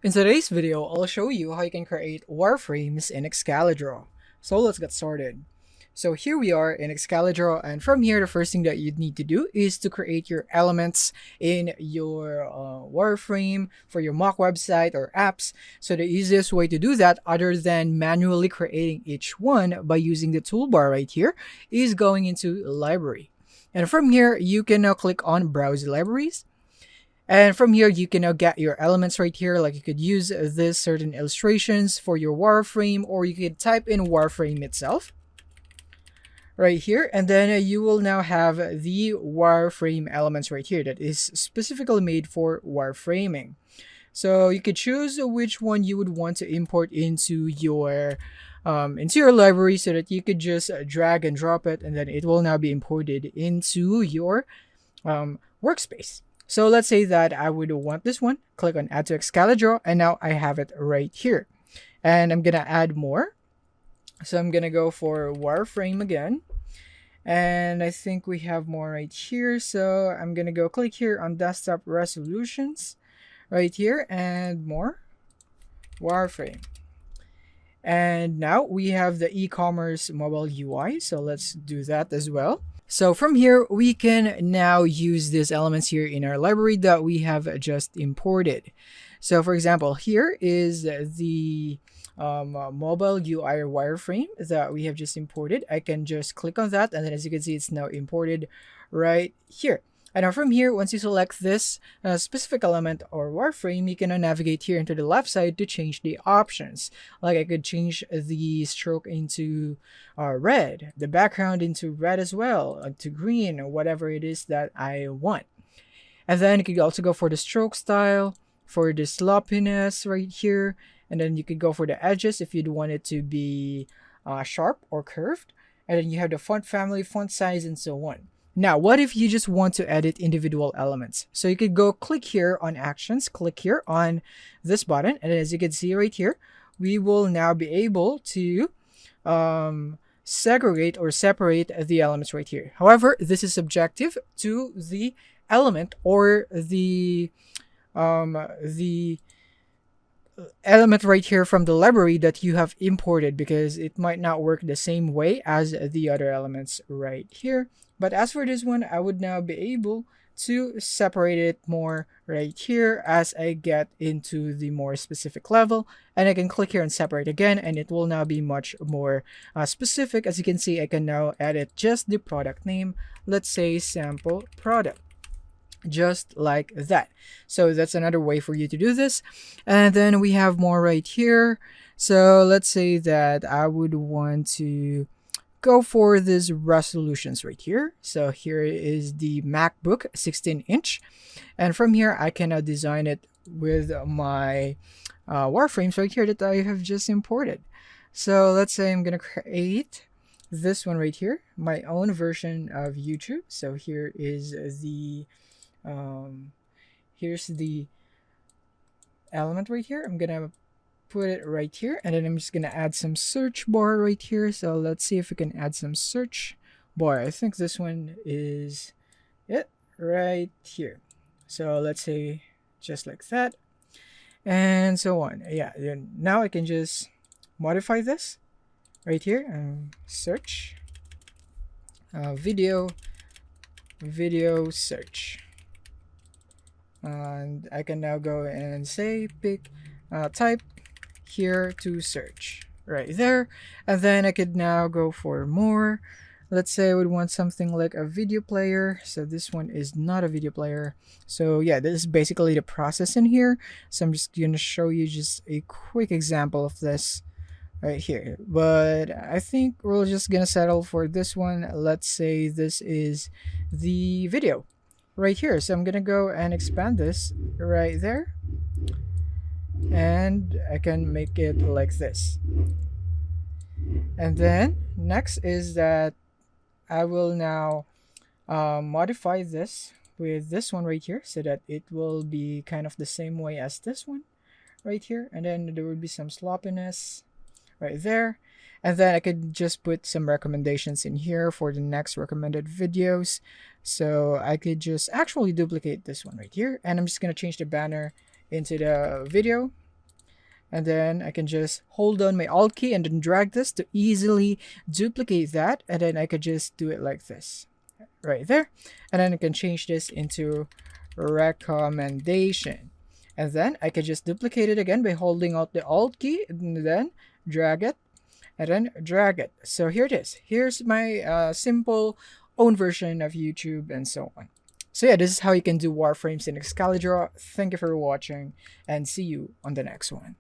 In today's video, I'll show you how you can create wireframes in Excalidraw. So let's get started. So here we are in Excalidraw, and from here, the first thing that you'd need to do is to create your elements in your wireframe for your mock website or apps. So the easiest way to do that, other than manually creating each one by using the toolbar right here, is going into library. And from here, you can now click on browse libraries. And from here, you can now get your elements right here. Like you could use this certain illustrations for your wireframe, or you could type in wireframe itself right here. And then you will now have the wireframe elements right here that is specifically made for wireframing. So you could choose which one you would want to import into your library so that you could just drag and drop it, and then it will now be imported into your workspace. So let's say that I would want this one, click on add to Excalidraw, and now I have it right here. And I'm gonna add more. So I'm gonna go for wireframe again. And I think we have more right here. So I'm gonna go click here on desktop resolutions right here and more wireframe. And now we have the e-commerce mobile UI. So let's do that as well. So from here, we can now use these elements here in our library that we have just imported. So for example, here is the mobile UI wireframe that we have just imported. I can just click on that, and then as you can see, it's now imported right here. And now from here, once you select this specific element or wireframe, you can now navigate here into the left side to change the options. Like I could change the stroke into red, the background into red as well, to green, or whatever it is that I want. And then you could also go for the stroke style, for the sloppiness right here. And then you could go for the edges if you'd want it to be sharp or curved. And then you have the font family, font size, and so on. Now, what if you just want to edit individual elements? So you could go click here on actions, click here on this button. And as you can see right here, we will now be able to segregate or separate the elements right here. However, this is subjective to the element or the element right here from the library that you have imported, because it might not work the same way as the other elements right here. But as for this one, I would now be able to separate it more right here as I get into the more specific level, and I can click here and separate again, and it will now be much more specific. As you can see, I can now edit just the product name, let's say sample product, just like that. So that's another way for you to do this. And then we have more right here. So let's say that I would want to go for these resolutions right here. So here is the MacBook 16-inch, and from here I can now design it with my wireframes right here that I have just imported. So let's say I'm gonna create this one right here, my own version of YouTube. So here is the here's the element right here. I'm gonna put it right here, and then I'm just gonna add some search bar right here. So let's see if we can add some search bar. I think this one is it right here. So let's say just like that, and so on. Yeah, then now I can just modify this right here. Search video search, and I can now go and say pick type here to search right there. And then I could now go for more. Let's say I would want something like a video player. So this one is not a video player. So yeah, this is basically the process in here. So I'm just going to show you just a quick example of this right here. But I think we're just going to settle for this one. Let's say this is the video right here. So I'm going to go and expand this right there, and I can make it like this. And then next is that I will now modify this with this one right here so that it will be kind of the same way as this one right here. And then there will be some sloppiness right there. And then I could just put some recommendations in here for the next recommended videos. So I could just actually duplicate this one right here, and I'm just going to change the banner into the video And then I can just hold on my Alt key and then drag this to easily duplicate that. And then I could just do it like this right there. And then I can change this into recommendation. And then I could just duplicate it again by holding out the Alt key and then drag it and then drag it. So here it is. Here's my simple own version of YouTube and so on. So yeah, this is how you can do wireframes in Excalidraw. Thank you for watching and see you on the next one.